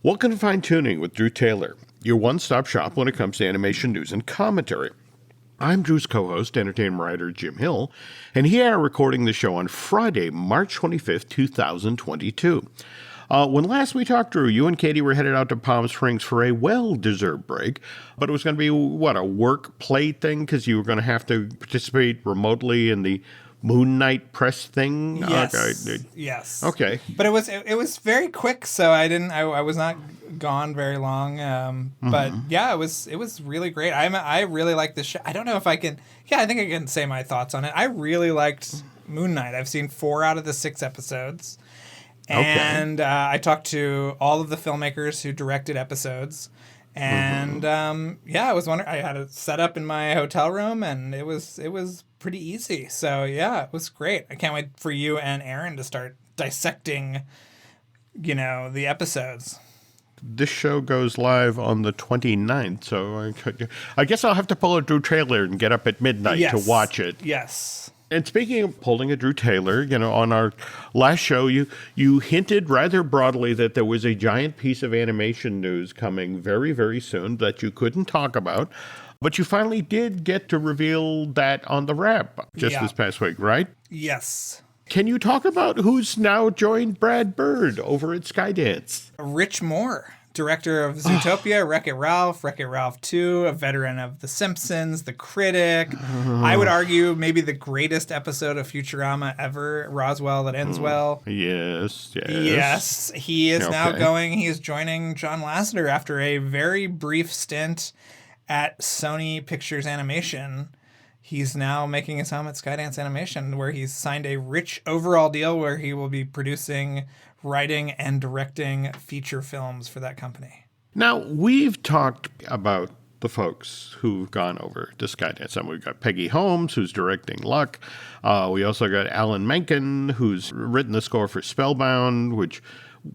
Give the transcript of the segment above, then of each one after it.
Welcome to Fine Tuning with Drew Taylor, your one-stop shop when it comes to animation news and commentary. I'm Drew's co-host, entertainment writer Jim Hill, and here I'm recording the show on Friday, March 25th, 2022. When last we talked, Drew, you and Katie were headed out to Palm Springs for a well-deserved break, but it was going to be, a work-play thing because you were going to have to participate remotely in the Moon Knight press thing? Yes. Okay. But it was very quick, so I was not gone very long. But yeah, it was really great. I really like the show. I don't know if I can. Yeah, I think I can say my thoughts on it. I really liked Moon Knight. I've seen 4 out of the 6 episodes, and I talked to all of the filmmakers who directed episodes. And yeah, I was wondering. I had it set up in my hotel room, and it was pretty easy. So yeah, it was great. I can't wait for you and Aaron to start dissecting, the episodes. This show goes live on the 29th, so I guess I'll have to pull a Drew Taylor and get up at midnight to watch it. Yes. And speaking of pulling a Drew Taylor, on our last show, you hinted rather broadly that there was a giant piece of animation news coming very, very soon that you couldn't talk about. But you finally did get to reveal that on the wrap this past week, right? Yes. Can you talk about who's now joined Brad Bird over at Skydance? Rich Moore, director of Zootopia, Wreck-It Ralph 2, a veteran of The Simpsons, The Critic. I would argue maybe the greatest episode of Futurama ever, Roswell That Ends Well. Yes. Yes, he is now he is joining John Lasseter after a very brief stint at Sony Pictures Animation. He's now making his home at Skydance Animation, where he's signed a rich overall deal where he will be producing, writing, and directing feature films for that company. Now, we've talked about the folks who've gone over to Skydance. And we've got Peggy Holmes, who's directing Luck. We also got Alan Menken, who's written the score for Spellbound, which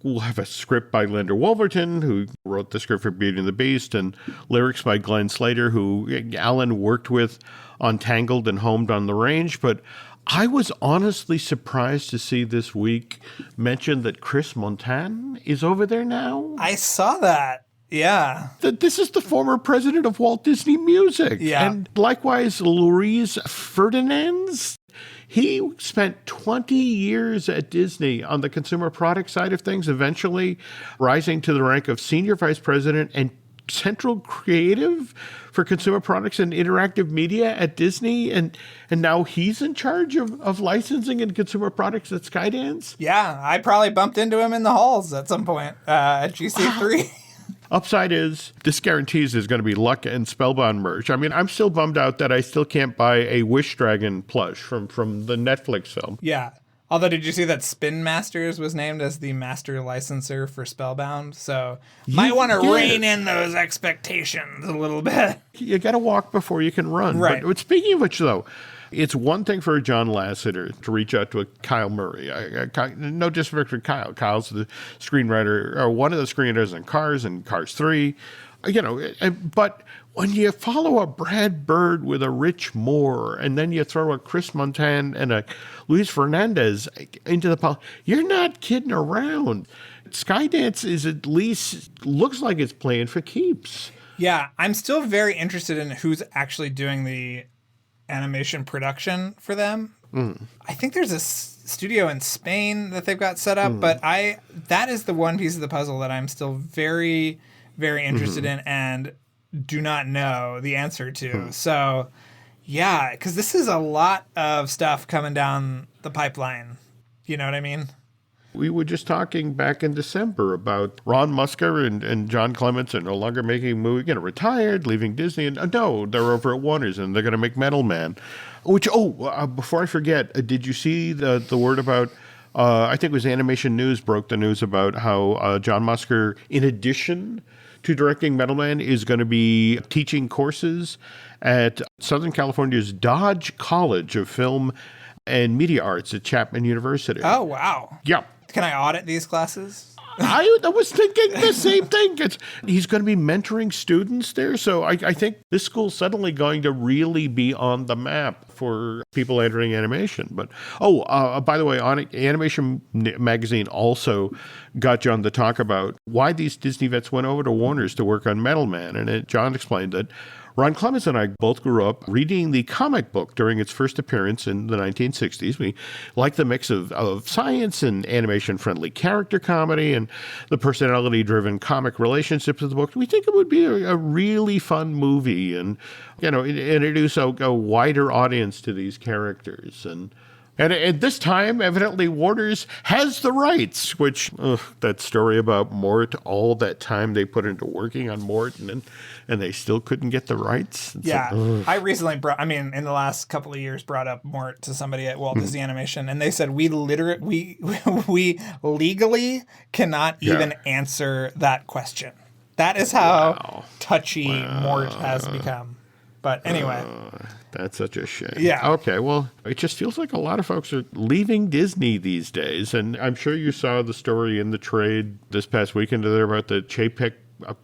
we'll have a script by Linda Wolverton, who wrote the script for Beauty and the Beast, and lyrics by Glenn Slater, who Alan worked with on Tangled and Homed on the Range. But I was honestly surprised to see this week mention that Chris Montan is over there now. I saw that. Yeah. This is the former president of Walt Disney Music. Yeah. And likewise, Louise Ferdinands. He spent 20 years at Disney on the consumer product side of things, eventually rising to the rank of senior vice president and central creative for consumer products and interactive media at Disney. And now he's in charge of licensing and consumer products at Skydance. Yeah, I probably bumped into him in the halls at some point at GC3. Wow. Upside is, this guarantees there's going to be Luck and Spellbound merch. I mean, I'm still bummed out that I still can't buy a Wish Dragon plush from the Netflix film. Yeah. Although, did you see that Spin Masters was named as the master licensor for Spellbound? So, might want to rein in those expectations a little bit. You got to walk before you can run. Right. But speaking of which, though, it's one thing for John Lasseter to reach out to a Kyle Murray. No disrespect for Kyle. Kyle's the screenwriter, or one of the screenwriters in Cars and Cars 3. But when you follow a Brad Bird with a Rich Moore, and then you throw a Chris Montan and a Luis Fernandez into the pile, you're not kidding around. Skydance is at least, looks like it's playing for keeps. Yeah, I'm still very interested in who's actually doing the animation production for them. I think there's a studio in Spain that they've got set up, but that is the one piece of the puzzle that I'm still very, very interested in and do not know the answer to. So, yeah, because this is a lot of stuff coming down the pipeline. You know what I mean? We were just talking back in December about Ron Musker and John Clements are no longer making movies, retired, leaving Disney. And no, they're over at Warner's and they're going to make Metal Man. Which, before I forget, did you see the word about, I think it was Animation News broke the news about how John Musker, in addition to directing Metal Man, is going to be teaching courses at Southern California's Dodge College of Film and Media Arts at Chapman University. Oh, wow. Yeah. Can I audit these classes? I was thinking the same thing. He's going to be mentoring students there. So I think this school's suddenly going to really be on the map for people entering animation. But, by the way, Animation Magazine also got John to talk about why these Disney vets went over to Warner's to work on Metal Man. And John explained that Ron Clements and I both grew up reading the comic book during its first appearance in the 1960s. We liked the mix of science and animation-friendly character comedy and the personality-driven comic relationships of the book. We think it would be a really fun movie and, introduce a wider audience to these characters. And at this time, evidently, Warner's has the rights, which, that story about Mort, all that time they put into working on Mort, and they still couldn't get the rights. I recently in the last couple of years, brought up Mort to somebody at Walt Disney Animation, and they said, we legally cannot even answer that question. That is how touchy Mort has become. But anyway. That's such a shame. Yeah. Okay, well, it just feels like a lot of folks are leaving Disney these days. And I'm sure you saw the story in the trade this past weekend there about the Chapek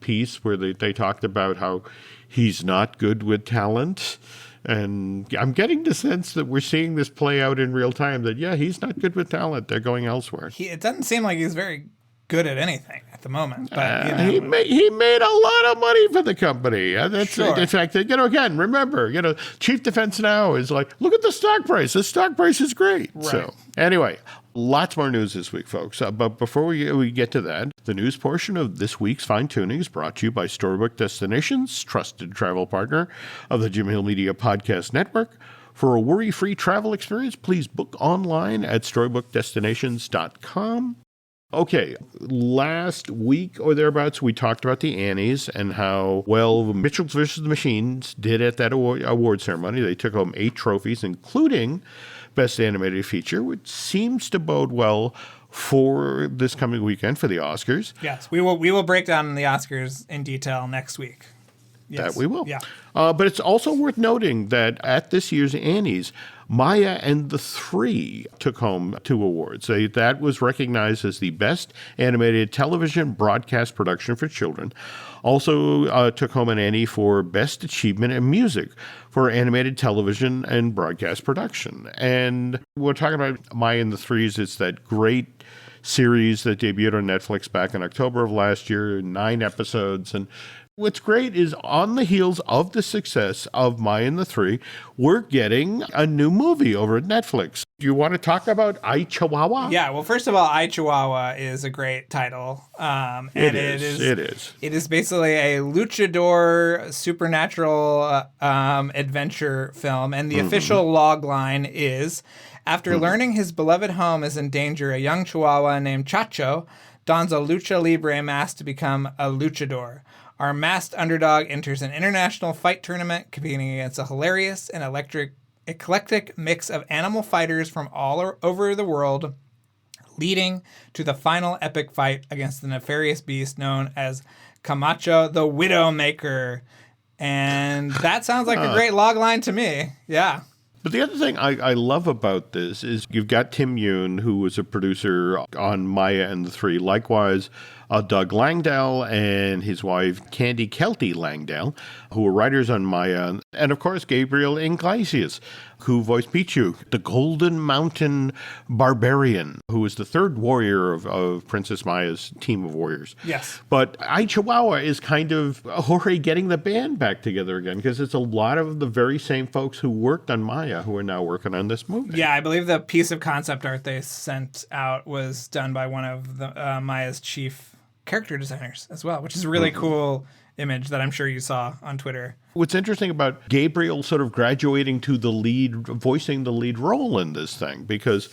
piece where they talked about how he's not good with talent. And I'm getting the sense that we're seeing this play out in real time, that, he's not good with talent. They're going elsewhere. It doesn't seem like he's very good at anything at the moment. But he made a lot of money for the company. That's sure. In fact, again, remember, Chief Defense Now is like, look at the stock price. The stock price is great. Right. So anyway, lots more news this week, folks. But before we get to that, the news portion of this week's Fine Tuning is brought to you by Storybook Destinations, trusted travel partner of the Jim Hill Media Podcast Network. For a worry-free travel experience, please book online at storybookdestinations.com. Okay, last week or thereabouts, we talked about the Annies and how well Mitchell's vs. the Machines did at that award ceremony. They took home 8 trophies, including Best Animated Feature, which seems to bode well for this coming weekend for the Oscars. Yes, we will break down the Oscars in detail next week. Yes. That we will. Yeah. But it's also worth noting that at this year's Annies, Maya and the Three took home 2 awards. That was recognized as the best animated television broadcast production for children. Also took home an Annie for Best Achievement in Music for animated television and broadcast production. And we're talking about Maya and the Threes. It's that great series that debuted on Netflix back in October of last year, 9 episodes. And what's great is on the heels of the success of Maya and the Three, we're getting a new movie over at Netflix. Do you want to talk about I, Chihuahua? Yeah, well, first of all, I, Chihuahua is a great title. It is. It is basically a luchador supernatural adventure film, and the official log line is, after learning his beloved home is in danger, a young Chihuahua named Chacho dons a lucha libre mask to become a luchador. Our masked underdog enters an international fight tournament competing against a hilarious and eclectic mix of animal fighters from all over the world, leading to the final epic fight against the nefarious beast known as Camacho the Widowmaker. And that sounds like a great logline to me. Yeah. But the other thing I love about this is you've got Tim Yoon, who was a producer on Maya and the Three. Likewise, Doug Langdale and his wife, Candy Kelty Langdale, who were writers on Maya. And, of course, Gabriel Iglesias, who voiced Pichu, the Golden Mountain Barbarian, who was the third warrior of Princess Maya's team of warriors. Yes. But I, Chihuahua is kind of Jorge getting the band back together again, because it's a lot of the very same folks who worked on Maya who are now working on this movie. Yeah, I believe the piece of concept art they sent out was done by one of the Maya's chief character designers as well, which is a really cool image that I'm sure you saw on Twitter. What's interesting about Gabriel sort of graduating to voicing the lead role in this thing, because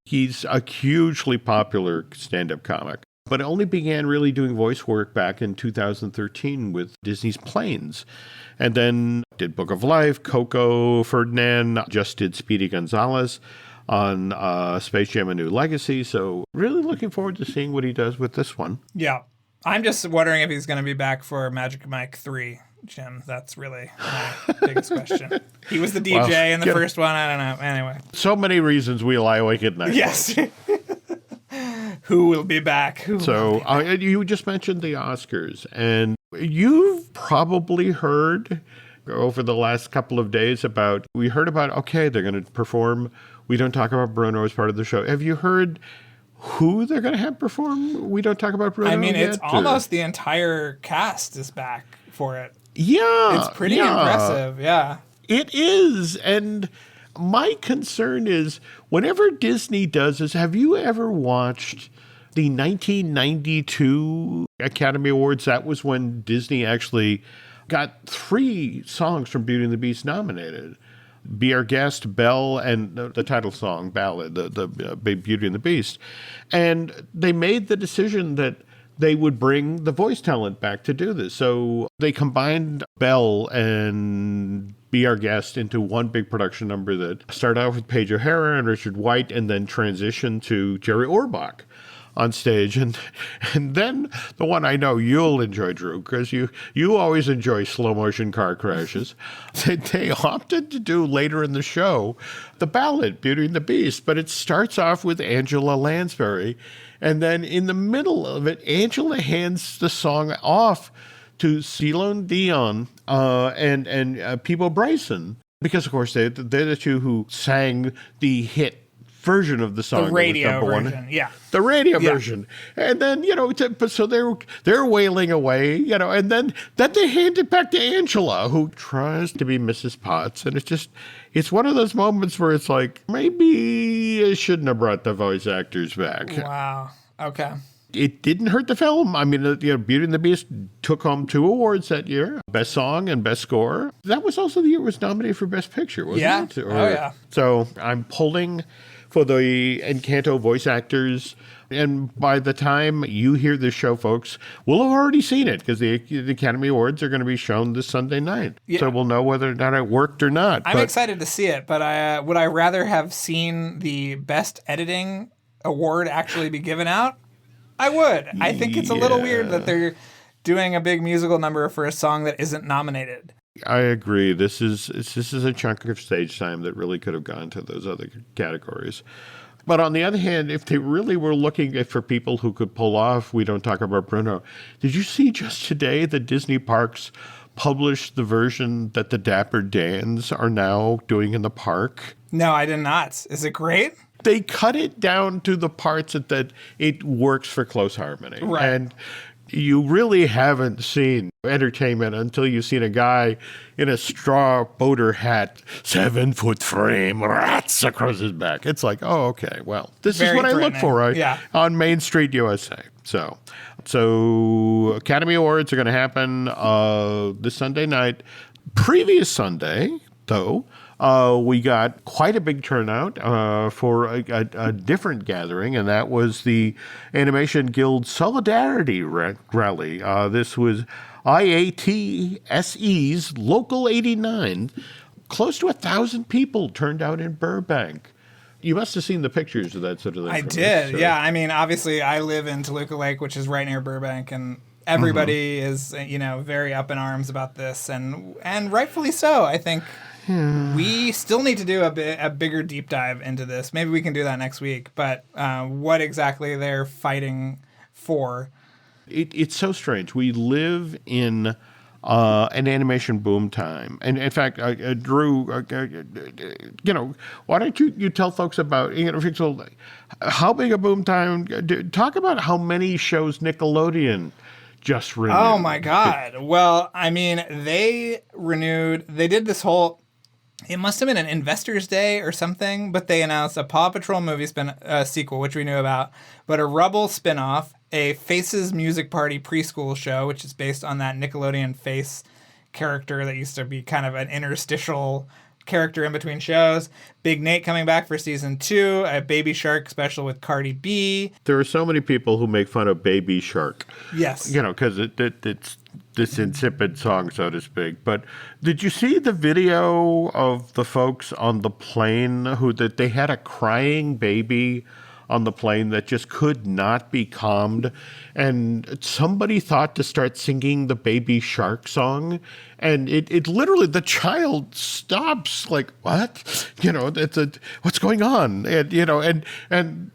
he's a hugely popular stand-up comic, but only began really doing voice work back in 2013 with Disney's Planes. And then did Book of Life, Coco, Ferdinand, just did Speedy Gonzales on Space Jam: A New Legacy. So really looking forward to seeing what he does with this one. Yeah. I'm just wondering if he's going to be back for Magic Mike 3, Jim. That's really my biggest question. He was the DJ in the first one. I don't know. Anyway. So many reasons we lie awake at night. Yes. Who will be back? So you just mentioned the Oscars, and you've probably heard over the last couple of days we heard about, okay, they're going to perform We Don't Talk About Bruno as part of the show. Have you heard who they're going to have perform We Don't Talk About Bruno? I mean, yet, it's almost the entire cast is back for it. Yeah. It's pretty impressive, yeah. It is, and my concern is whenever Disney does this, have you ever watched the 1992 Academy Awards? That was when Disney actually got 3 songs from Beauty and the Beast nominated. Be Our Guest, Belle, and the title song, Ballad, the Beauty and the Beast. And they made the decision that they would bring the voice talent back to do this. So they combined Belle and Be Our Guest into one big production number that started out with Paige O'Hara and Richard White and then transitioned to Jerry Orbach on stage. And then the one I know you'll enjoy, Drew, because you always enjoy slow motion car crashes. They opted to do later in the show the ballad, Beauty and the Beast, but it starts off with Angela Lansbury. And then in the middle of it, Angela hands the song off to Celine Dion and Peebo Bryson, because, of course, they're the two who sang the hit version of the song. The radio version, yeah. The radio version. And then, so they're wailing away, and then they hand it back to Angela, who tries to be Mrs. Potts. And it's one of those moments where it's like, maybe I shouldn't have brought the voice actors back. Wow. Okay. It didn't hurt the film. I mean, Beauty and the Beast took home 2 awards that year, Best Song and Best Score. That was also the year it was nominated for Best Picture, wasn't it? Yeah. So I'm pulling for the Encanto voice actors. And by the time you hear this show, folks, we'll have already seen it because the Academy Awards are going to be shown this Sunday night. Yeah. So we'll know whether or not it worked or not. I'm excited to see it, but would I rather have seen the Best Editing Award actually be given out? I would. I think it's a little weird that they're doing a big musical number for a song that isn't nominated. I agree. This is a chunk of stage time that really could have gone to those other categories. But on the other hand, if they really were looking for people who could pull off We Don't Talk About Bruno, did you see just today that Disney Parks published the version that the Dapper Dans are now doing in the park? No, I did not. Is it great? They cut it down to the parts that it works for close harmony. Right. And you really haven't seen entertainment until you've seen a guy in a straw boater hat, 7-foot frame, rats across his back. It's like, oh, okay, well, this is what I look for on Main Street, USA. So Academy Awards are going to happen this Sunday night. Previous Sunday, though, we got quite a big turnout for a different gathering, and that was the Animation Guild Solidarity Rally. This was IATSE's Local 89. Close to 1,000 people turned out in Burbank. You must have seen the pictures of that sort of thing. I did, yeah. I mean, obviously, I live in Toluca Lake, which is right near Burbank, and everybody is, very up in arms about this, and rightfully so, I think. We still need to do a bigger deep dive into this. Maybe we can do that next week. But what exactly they're fighting for? It's so strange. We live in an animation boom time. And in fact, Drew, why don't you tell folks about, how big a boom time? Talk about how many shows Nickelodeon just renewed. Oh, my God. Well, I mean, they did this whole... It must have been an Investors Day or something, but they announced a Paw Patrol movie sequel, which we knew about, but a Rubble spinoff, a Faces Music Party preschool show, which is based on that Nickelodeon Face character that used to be kind of an interstitial character in between shows. Big Nate coming back for season 2, a Baby Shark special with Cardi B. There are so many people who make fun of Baby Shark. Yes. Because it's this insipid song, so to speak. But did you see the video of the folks on the plane that they had a crying baby on the plane that just could not be calmed. And somebody thought to start singing the Baby Shark song. And it literally, the child stops like, what? What's going on? And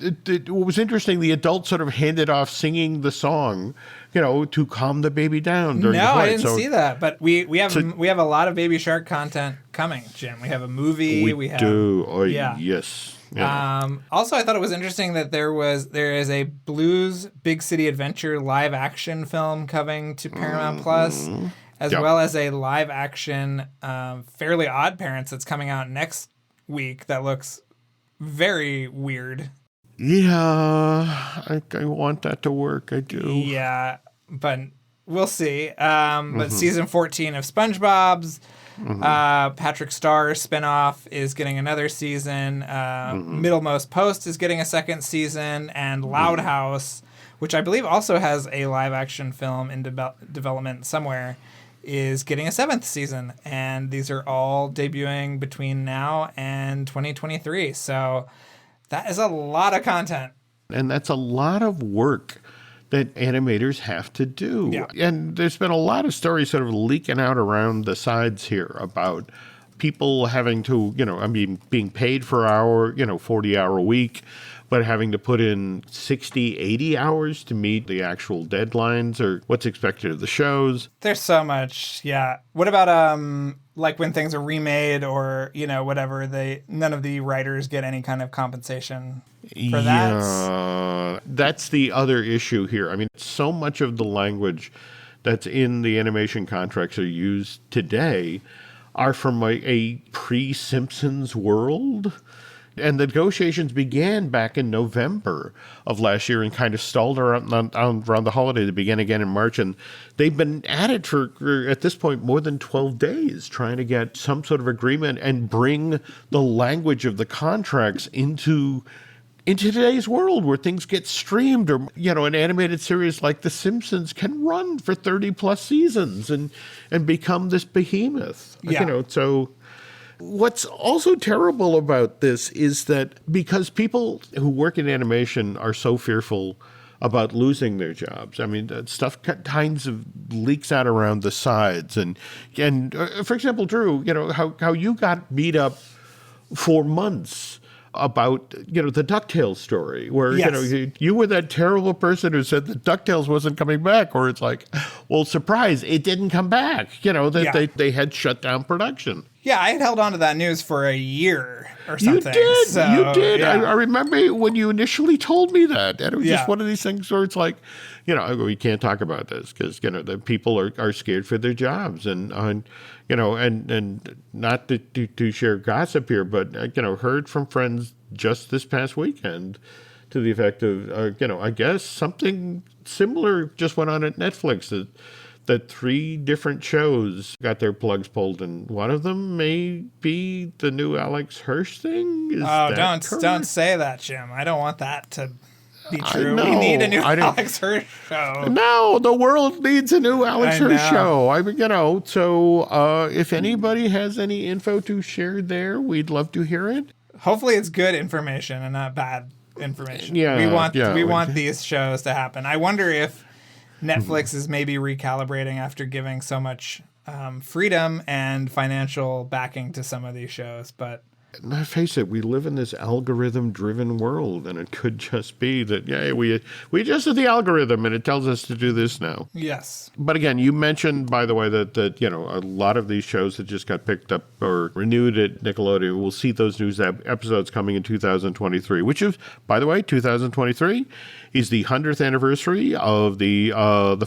what was interesting, the adult sort of handed off singing the song, to calm the baby down during the flight. I didn't see that, but we have a lot of Baby Shark content coming, Jim. We have a movie. We do. Oh, yeah. Yes. Yeah. Also, I thought it was interesting that there is a Blues Big City Adventure live action film coming to Paramount Plus, as well as a live action Fairly Odd Parents that's coming out next week that looks very weird. Yeah, I want that to work. I do. Yeah, but we'll see. But season 14 of SpongeBob's Patrick Starr's spinoff is getting another season. Middlemost Post is getting a second season, and Loud House, which I believe also has a live action film in development somewhere, is getting a 7th season. And these are all debuting between now and 2023. So that is a lot of content. And that's a lot of work that animators have to do. Yeah. And there's been a lot of stories sort of leaking out around the sides here about people having to, being paid for hour, 40-hour week, but having to put in 60, 80 hours to meet the actual deadlines or what's expected of the shows. There's so much, yeah. What about like when things are remade or, whatever, none of the writers get any kind of compensation for that? Yeah, that's the other issue here. I mean, so much of the language that's in the animation contracts are used today are from a pre-Simpsons world. And the negotiations began back in November of last year and kind of stalled around the holiday. They began again in March, and they've been at it for, at this point, more than 12 days trying to get some sort of agreement and bring the language of the contracts into today's world where things get streamed, or, an animated series like The Simpsons can run for 30-plus seasons and become this behemoth. Yeah. So what's also terrible about this is that because people who work in animation are so fearful about losing their jobs, I mean, stuff kinds of leaks out around the sides. And for example, Drew, how you got beat up for months about, the DuckTales story, where, yes. You were that terrible person who said that DuckTales wasn't coming back, or it's like, well, surprise, it didn't come back. They had shut down production. Yeah, I had held on to that news for a year or something. You did. Yeah. I remember when you initially told me that. And it was just one of these things where it's like, we can't talk about this because, the people are scared for their jobs. And not to share gossip here, but, heard from friends just this past weekend to the effect of, I guess something similar just went on at Netflix that 3 different shows got their plugs pulled, and one of them may be the new Alex Hirsch thing. Don't say that, Jim. I don't want that to be true. We need a new Alex Hirsch show. No, the world needs a new Alex Hirsch show. So if anybody has any info to share there, we'd love to hear it. Hopefully it's good information and not bad information. Yeah, we want these shows to happen. I wonder if Netflix is maybe recalibrating after giving so much freedom and financial backing to some of these shows. But let's face it, we live in this algorithm-driven world, and it could just be that, we adjusted the algorithm, and it tells us to do this now. Yes. But again, you mentioned, by the way, that a lot of these shows that just got picked up or renewed at Nickelodeon, we'll see those news episodes coming in 2023, which is, by the way, 2023 is the 100th anniversary of the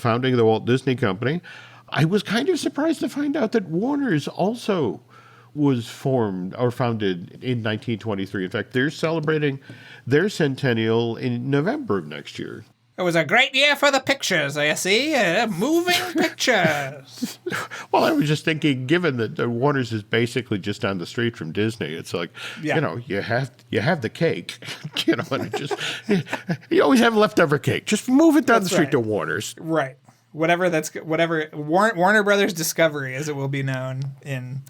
founding of the Walt Disney Company. I was kind of surprised to find out that Warner's also was formed or founded in 1923. In fact, they're celebrating their centennial in November of next year. It was a great year for the pictures, I see. Moving pictures. Well, I was just thinking, given that Warner's is basically just down the street from Disney, it's like, you have the cake, and it just, you always have leftover cake. Just move it down the street to Warner's. Right. Whatever Warner Brothers Discovery, as it will be known in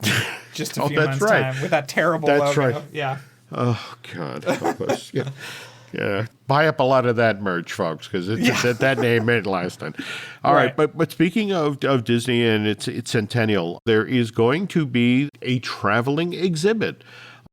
just a few months' time, with that terrible logo. Right. Yeah. Oh God, help us. Yeah. Yeah. Buy up a lot of that merch, folks, because that name ain't lasting. All right. But speaking of Disney and its centennial, there is going to be a traveling exhibit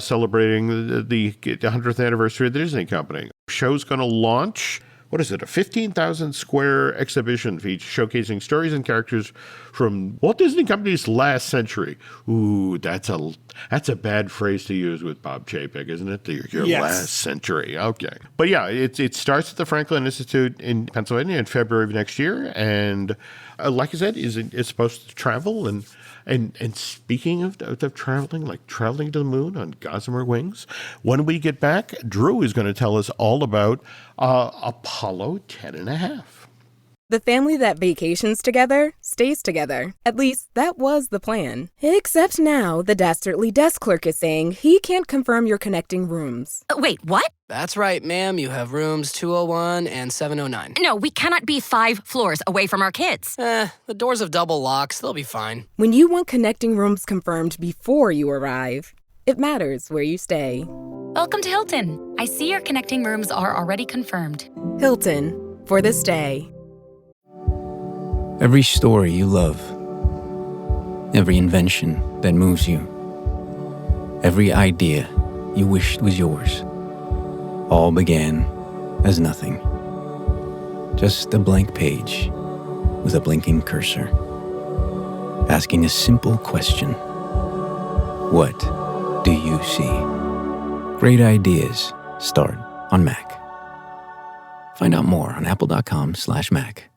celebrating the 100th anniversary of the Disney Company. Show's going to launch, what is it, a 15,000 square exhibition showcasing stories and characters from Walt Disney Company's last century. Ooh, that's a bad phrase to use with Bob Chapek, isn't it? Your last century. Okay. But yeah, it starts at the Franklin Institute in Pennsylvania in February of next year. And like I said, it's supposed to travel and speaking of traveling, like traveling to the moon on gossamer wings, when we get back, Drew is going to tell us all about Apollo 10.5. The family that vacations together stays together. At least, that was the plan. Except now, the dastardly desk clerk is saying he can't confirm your connecting rooms. Wait, what? That's right, ma'am. You have rooms 201 and 709. No, we cannot be 5 floors away from our kids. The doors have double locks. They'll be fine. When you want connecting rooms confirmed before you arrive, it matters where you stay. Welcome to Hilton. I see your connecting rooms are already confirmed. Hilton, for this day. Every story you love, every invention that moves you, every idea you wished was yours, all began as nothing. Just a blank page with a blinking cursor, asking a simple question. What do you see? Great ideas start on Mac. Find out more on apple.com/Mac.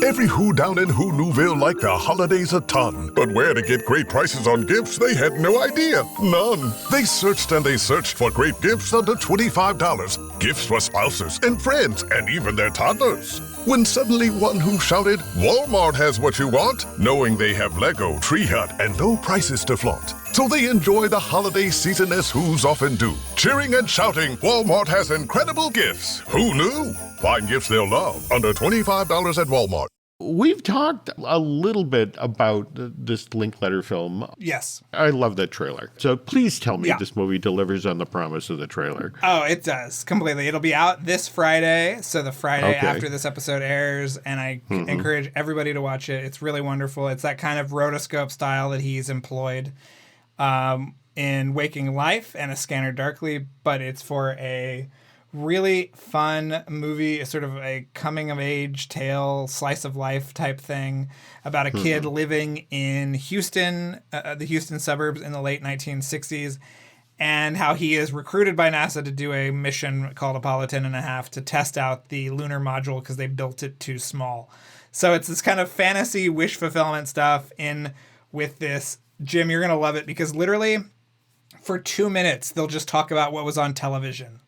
Every Who down in Who Newville liked the holidays a ton. But where to get great prices on gifts, they had no idea. None. They searched and they searched for great gifts under $25. Gifts for spouses and friends and even their toddlers. When suddenly one Who shouted, Walmart has what you want, knowing they have Lego, Tree Hut, and low prices to flaunt. So they enjoy the holiday season as Who's often do. Cheering and shouting, Walmart has incredible gifts. Who knew? Find gifts they'll love under $25 at Walmart. We've talked a little bit about this Linkletter film. Yes. I love that trailer. So please tell me this movie delivers on the promise of the trailer. Oh, it does. Completely. It'll be out this Friday. So the Friday after this episode airs. And I encourage everybody to watch it. It's really wonderful. It's that kind of rotoscope style that he's employed in Waking Life and A Scanner Darkly. But it's for a really fun movie, sort of a coming-of-age tale, slice of life type thing about a kid living in Houston, the Houston suburbs in the late 1960s, and how he is recruited by NASA to do a mission called Apollo 10.5 to test out the lunar module because they built it too small. So it's this kind of fantasy wish fulfillment stuff in with this. Jim, you're going to love it because literally for 2 minutes, they'll just talk about what was on television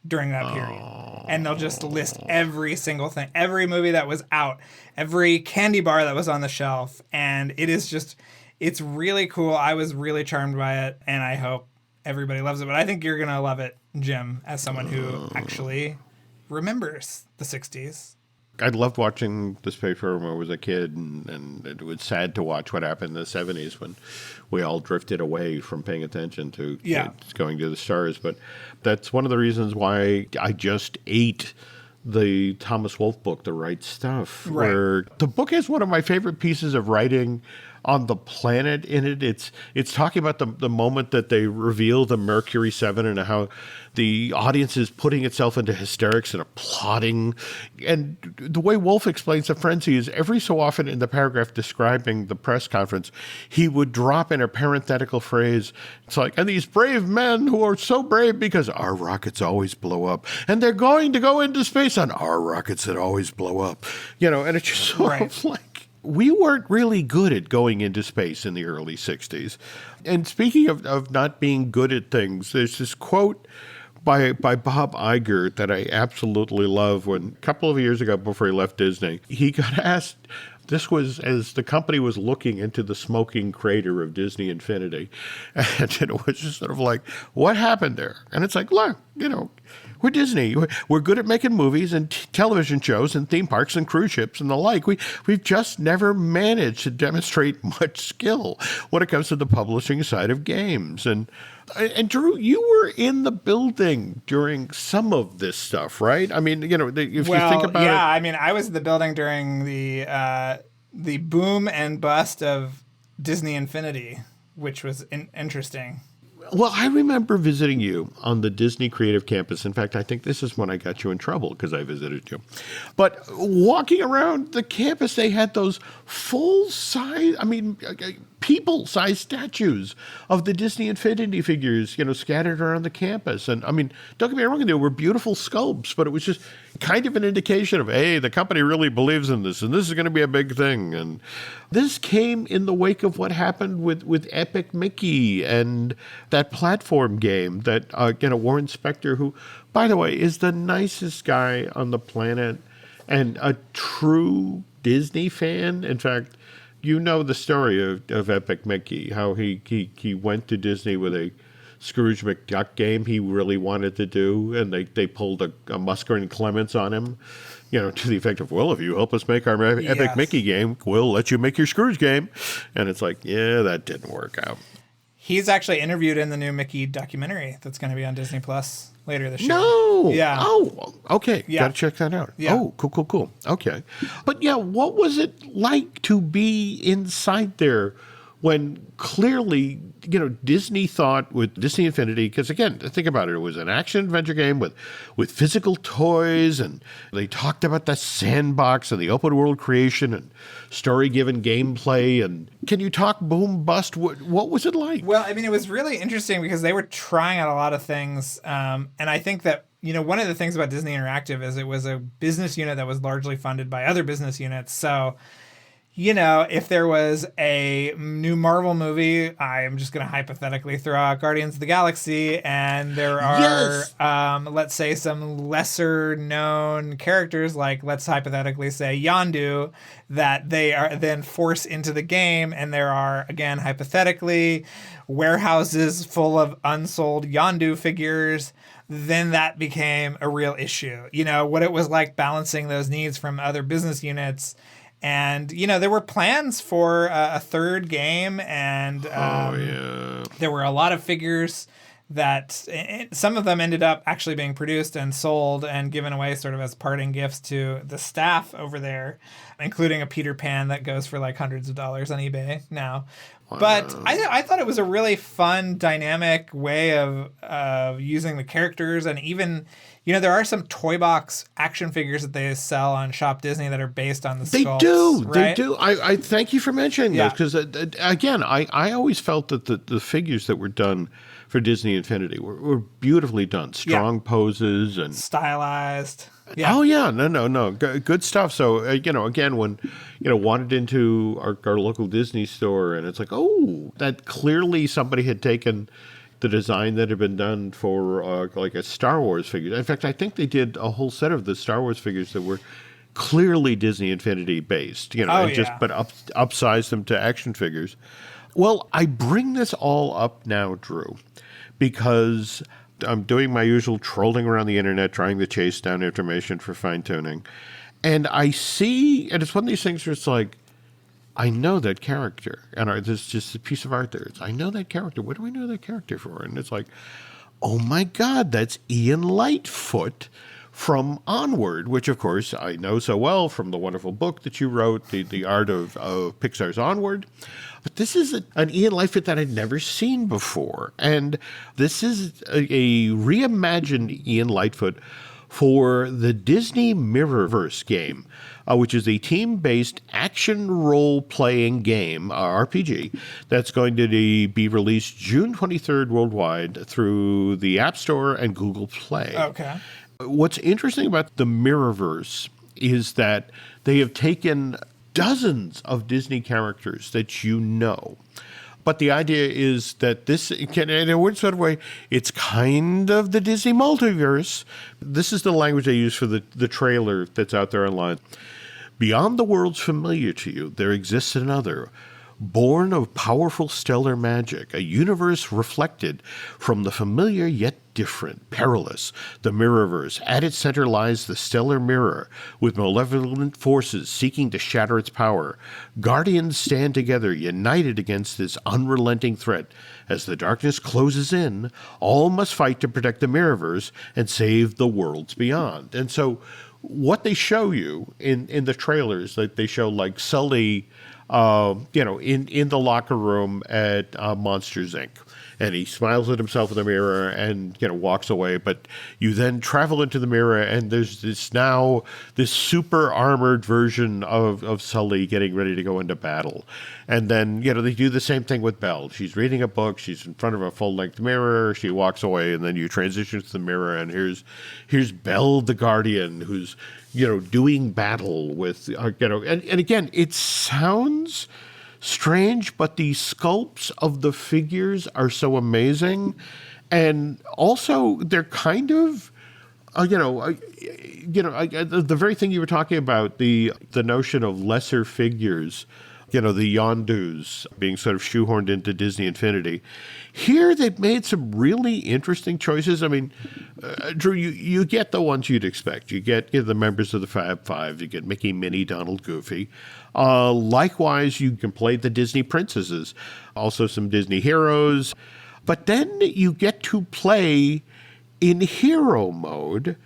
during that period. And they'll just list every single thing, every movie that was out, every candy bar that was on the shelf. And it is just, it's really cool. I was really charmed by it, and I hope everybody loves it. But I think you're going to love it, Jim, as someone who actually remembers the 60s. I loved watching this paper when I was a kid, and it was sad to watch what happened in the 70s when we all drifted away from paying attention to going to the stars. But that's one of the reasons why I just ate the Thomas Wolfe book, The Right Stuff, where the book has one of my favorite pieces of writing on the planet in it. It's talking about the moment that they reveal the Mercury 7 and how the audience is putting itself into hysterics and applauding. And the way Wolfe explains the frenzy is every so often in the paragraph describing the press conference, he would drop in a parenthetical phrase. It's like, and these brave men who are so brave because our rockets always blow up, and they're going to go into space on our rockets that always blow up. You know, and it's just sort of like, we weren't really good at going into space in the early 60s. And speaking of not being good at things, there's this quote by Bob Iger that I absolutely love. When a couple of years ago before he left Disney, he got asked, this was as the company was looking into the smoking crater of Disney Infinity. And it was just sort of like, what happened there? And it's like, look, we're Disney. We're good at making movies and television shows and theme parks and cruise ships and the like. We've just never managed to demonstrate much skill when it comes to the publishing side of games. And Drew, you were in the building during some of this stuff, right? I mean, if you think about it. I mean, I was in the building during the boom and bust of Disney Infinity, which was interesting. Well, I remember visiting you on the Disney Creative Campus. In fact, I think this is when I got you in trouble because I visited you. But walking around the campus, they had those full-size, people-sized statues of the Disney Infinity figures, scattered around the campus. And, don't get me wrong, they were beautiful sculpts, but it was just kind of an indication of, hey, the company really believes in this, and this is going to be a big thing. And this came in the wake of what happened with Epic Mickey and that platform game that, Warren Spector, who, by the way, is the nicest guy on the planet and a true Disney fan. In fact, you know the story of Epic Mickey, how he went to Disney with a Scrooge McDuck game he really wanted to do, and they pulled a Musker and Clements on him, to the effect of, well, if you help us make our Epic Mickey game, we'll let you make your Scrooge game. And it's like, yeah, that didn't work out. He's actually interviewed in the new Mickey documentary that's going to be on Disney Plus later this year. No. Yeah. Oh, okay. Yeah. Got to check that out. Yeah. Oh, cool. Okay. But yeah, what was it like to be inside there when clearly, Disney thought with Disney Infinity, because again, think about it, it was an action-adventure game with physical toys, and they talked about the sandbox and the open-world creation and story-given gameplay. And can you talk boom, bust? What was it like? Well, it was really interesting because they were trying out a lot of things, and I think that, one of the things about Disney Interactive is it was a business unit that was largely funded by other business units, so if there was a new Marvel movie, I'm just going to hypothetically throw out Guardians of the Galaxy, and there are, let's say, some lesser known characters, like let's hypothetically say Yondu, that they are then forced into the game, and there are, again, hypothetically, warehouses full of unsold Yondu figures. Then that became a real issue. What it was like balancing those needs from other business units. And, there were plans for a third game, and there were a lot of figures that some of them ended up actually being produced and sold and given away sort of as parting gifts to the staff over there, including a Peter Pan that goes for like hundreds of dollars on eBay now. Wow. But I thought it was a really fun, dynamic way of using the characters, and even... there are some toy box action figures that they sell on Shop Disney that are based on the sculpts. They do. I thank you for mentioning those, because, again, I always felt that the figures that were done for Disney Infinity were beautifully done. Strong poses and... stylized. Yeah. Oh, yeah. No. Good stuff. So, again, when, wandered into our local Disney store, and it's like, oh, that clearly somebody had taken... the design that had been done for like a Star Wars figure. In fact, I think they did a whole set of the Star Wars figures that were clearly Disney Infinity based, but upsized them to action figures. Well, I bring this all up now, Drew, because I'm doing my usual trolling around the internet, trying to chase down information for fine tuning. And I see, and it's one of these things where it's like, I know that character, and there's just a piece of art there. I know that character. What do I know that character for? And it's like, oh my God, that's Ian Lightfoot from Onward, which of course I know so well from the wonderful book that you wrote, the art of Pixar's Onward. But this is an Ian Lightfoot that I'd never seen before. And this is a reimagined Ian Lightfoot for the Disney Mirrorverse game, which is a team-based action role-playing game, RPG, that's going to be released June 23rd worldwide through the App Store and Google Play. Okay. What's interesting about the Mirrorverse is that they have taken dozens of Disney characters that you know. But the idea is that this can, in a weird sort of way, it's kind of the Disney multiverse. This is the language they use for the trailer that's out there online. Beyond the worlds familiar to you, there exists another, Born of powerful stellar magic, a universe reflected from the familiar yet different, perilous, the Mirrorverse. At its center lies the stellar mirror, with malevolent forces seeking to shatter its power. Guardians stand together, united against this unrelenting threat. As the darkness closes in, all must fight to protect the Mirrorverse and save the worlds beyond. And so what they show you in the trailers, like they show like Sully, in the locker room at Monsters, Inc. And he smiles at himself in the mirror and, walks away. But you then travel into the mirror, and there's this super armored version of Sully getting ready to go into battle. And then, they do the same thing with Belle. She's reading a book. She's in front of a full-length mirror. She walks away, and then you transition to the mirror, and here's Belle the Guardian, who's, doing battle with, and again, it sounds strange, but the sculpts of the figures are so amazing. And also, they're kind of, the very thing you were talking about, the notion of lesser figures, the Yondus being sort of shoehorned into Disney Infinity. Here, they've made some really interesting choices. I mean, Drew, you get the ones you'd expect. You get the members of the Fab Five. You get Mickey, Minnie, Donald, Goofy. Likewise, you can play the Disney princesses, also some Disney heroes. But then you get to play in hero mode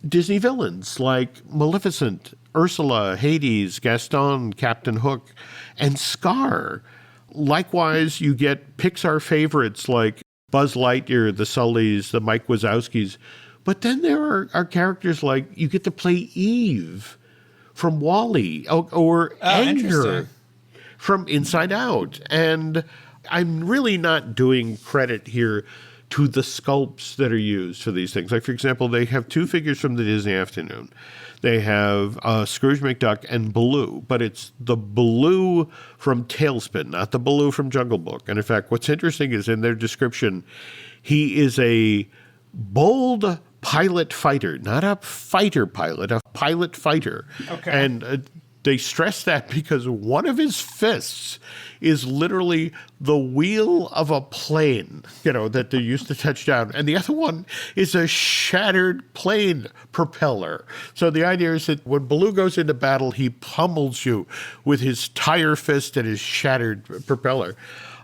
Disney villains like Maleficent, Ursula, Hades, Gaston, Captain Hook, and Scar. Likewise, you get Pixar favorites like Buzz Lightyear, the Sullys, the Mike Wazowskis. But then there are characters like you get to play Eve from WALL-E or Anger from Inside Out. And I'm really not doing credit here to the sculpts that are used for these things. Like, for example, they have two figures from the Disney Afternoon. They have Scrooge McDuck and Baloo, but it's the Baloo from Tailspin, not the Baloo from Jungle Book. And in fact, what's interesting is in their description, he is a bold pilot fighter, not a fighter pilot, a pilot fighter. Okay. And they stress that because one of his fists is literally the wheel of a plane, that they used to touch down. And the other one is a shattered plane propeller. So the idea is that when Baloo goes into battle, he pummels you with his tire fist and his shattered propeller.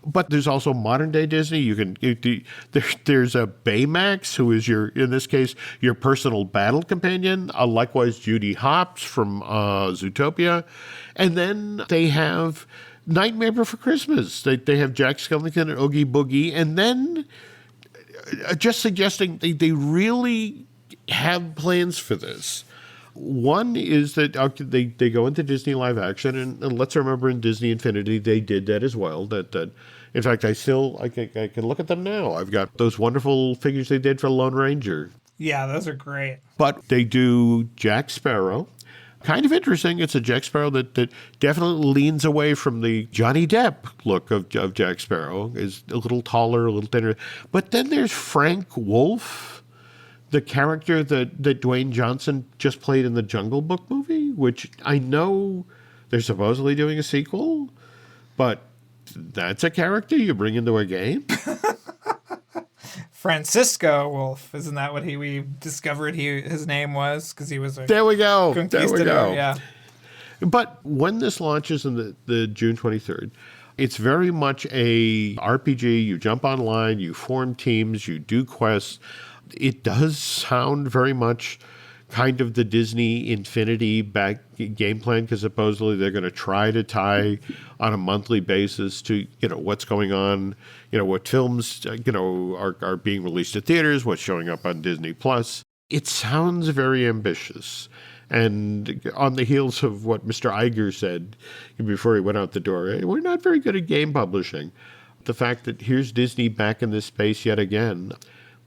But there's also modern day Disney. There's a Baymax, who is in this case, your personal battle companion. Likewise, Judy Hopps from Zootopia. And then they have Nightmare Before Christmas. They have Jack Skellington and Oogie Boogie. And then just suggesting they really have plans for this. One is that they go into Disney live action, and let's remember in Disney Infinity they did that as well. That in fact I can look at them now. I've got those wonderful figures they did for Lone Ranger. Yeah, those are great. But they do Jack Sparrow. Kind of interesting. It's a Jack Sparrow that definitely leans away from the Johnny Depp look of Jack Sparrow. Is a little taller, a little thinner. But then there's Frank Wolf, the character that Dwayne Johnson just played in the Jungle Book movie, which I know they're supposedly doing a sequel, but that's a character you bring into a game? Francisco Wolf, isn't that what we discovered his name was? Because he was a There we go. Yeah. But when this launches in the June 23rd, it's very much a RPG. You jump online, you form teams, you do quests. It does sound very much kind of the Disney Infinity back game plan, because supposedly they're going to try to tie on a monthly basis to, what's going on, what films, are being released at theaters, what's showing up on Disney Plus. It sounds very ambitious. And on the heels of what Mr. Iger said before he went out the door, hey, we're not very good at game publishing. The fact that here's Disney back in this space yet again.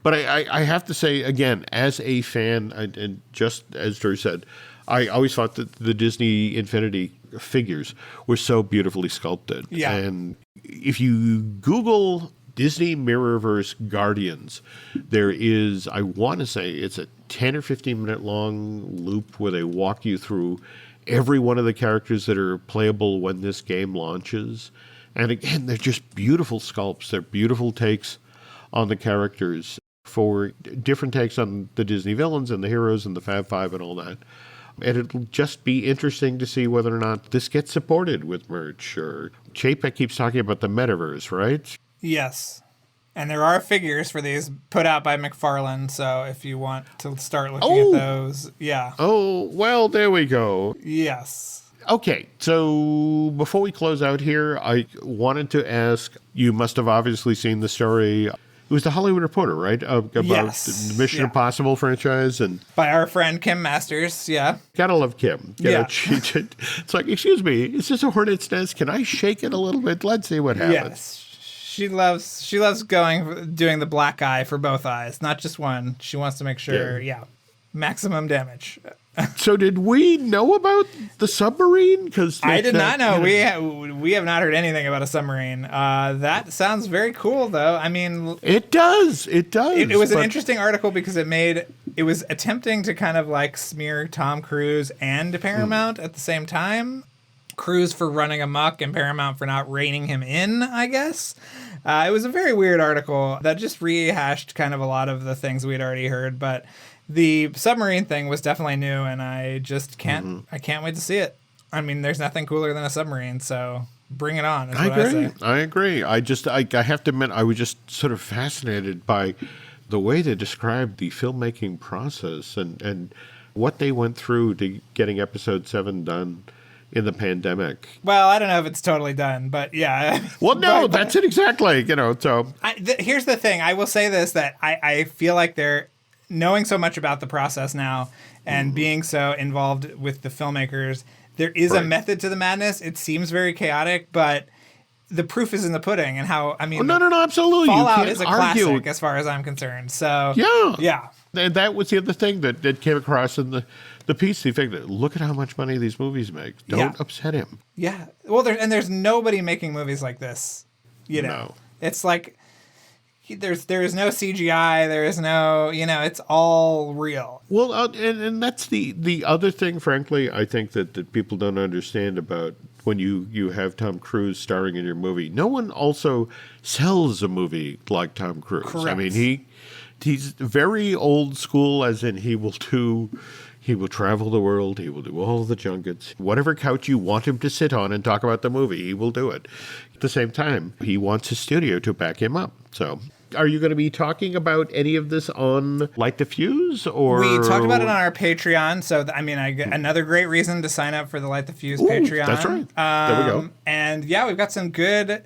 But I have to say, again, as a fan, and just as Drew said, I always thought that the Disney Infinity figures were so beautifully sculpted. Yeah. And if you Google Disney Mirrorverse Guardians, there is, I want to say, it's a 10 or 15 minute long loop where they walk you through every one of the characters that are playable when this game launches. And again, they're just beautiful sculpts. They're beautiful takes on the characters for different takes on the Disney villains and the heroes and the Fab Five and all that. And it'll just be interesting to see whether or not this gets supported with merch. Or Chapek keeps talking about the metaverse, right? Yes. And there are figures for these put out by McFarlane, so if you want to start looking at those, yeah. Oh, well, there we go. Yes. Okay, so before we close out here, I wanted to ask, you must have obviously seen the story. It was the Hollywood Reporter, right? About the Mission Impossible franchise. And by our friend Kim Masters, yeah. Gotta love Kim. It's like, excuse me, is this a hornet's nest? Can I shake it a little bit? Let's see what happens. Yes. She loves doing the black eye for both eyes, not just one. She wants to make sure, maximum damage. So did we know about the submarine? Because I did not know. We have not heard anything about a submarine. That sounds very cool, though. I mean, it does. It was an interesting article because it was attempting to kind of like smear Tom Cruise and Paramount at the same time. Cruise for running amok and Paramount for not reining him in, I guess. It was a very weird article that just rehashed kind of a lot of the things we'd already heard, but the submarine thing was definitely new, and I just can't wait to see it. I mean, there's nothing cooler than a submarine, so bring it on, is what I say. I agree. I have to admit, I was just sort of fascinated by the way they described the filmmaking process and what they went through to getting episode 7 done in the pandemic. Well, I don't know if it's totally done, but yeah. Well, no, that's it exactly. So here's the thing. I will say this, that I feel like they're knowing so much about the process now and being so involved with the filmmakers. There is a method to the madness. It seems very chaotic, but the proof is in the pudding. And how, I mean, no, absolutely. Fallout is a classic as far as I'm concerned. So yeah. And that was the other thing that came across in the piece. The fact that look at how much money these movies make. Don't upset him. Yeah. Well, there's nobody making movies like this. You know, no. It's like there is no CGI. There is no, it's all real. Well, and that's the other thing, frankly, I think that people don't understand about when you have Tom Cruise starring in your movie. No one also sells a movie like Tom Cruise. Correct. I mean, he's very old school, as in he will travel the world. He will do all the junkets. Whatever couch you want him to sit on and talk about the movie, he will do it. At the same time, he wants his studio to back him up. So are you going to be talking about any of this on Light the Fuse? Or we talked about it on our Patreon. So, another great reason to sign up for the Light the Fuse Patreon. That's right. There we go. And yeah, we've got some good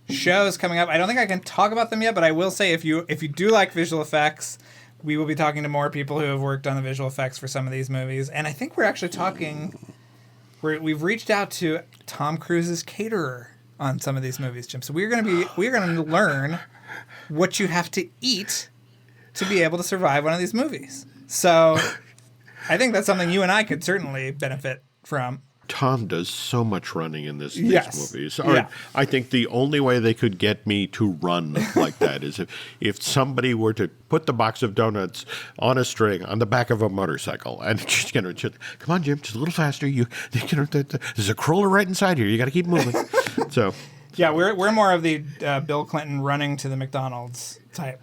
shows coming up. I don't think I can talk about them yet, but I will say if you do like visual effects, we will be talking to more people who have worked on the visual effects for some of these movies. And I think we're actually we've reached out to Tom Cruise's caterer on some of these movies, Jim. So we're going to learn what you have to eat to be able to survive one of these movies. So I think that's something you and I could certainly benefit from. Tom does so much running in these movies. Yeah. I think the only way they could get me to run like that is if somebody were to put the box of donuts on a string on the back of a motorcycle and just come on, Jim, just a little faster. There's a crawler right inside here. You got to keep moving. So. Yeah, we're more of the Bill Clinton running to the McDonald's type.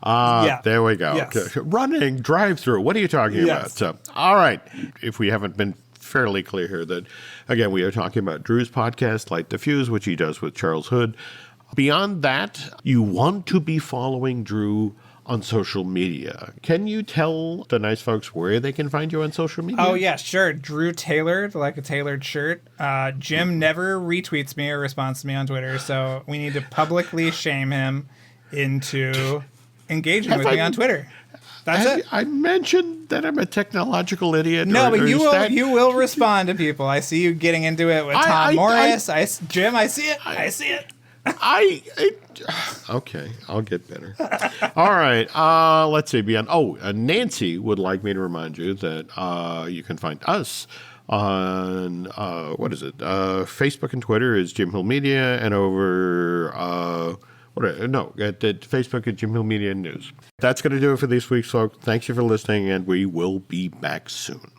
There we go. Yes. Okay. Running, drive-through. What are you talking about? So, all right. If we haven't been fairly clear here that, again, we are talking about Drew's podcast, Light the Fuse, which he does with Charles Hood. Beyond that, you want to be following Drew on social media. Can you tell the nice folks where they can find you on social media? Oh, yeah, sure. Drew Tailored, like a tailored shirt. Jim never retweets me or responds to me on Twitter, so we need to publicly shame him into engaging with me on Twitter. That's it. I mentioned that I'm a technological idiot. No, but you will respond to people. I see you getting into it with Tom Morris. Jim, I see it. I see it. Okay, I'll get better. All right, let's see. Nancy would like me to remind you that you can find us on, Facebook and Twitter is Jim Hill Media, and over, at Facebook at Jim Hill Media News. That's going to do it for this week, folks. Thanks you for listening, and we will be back soon.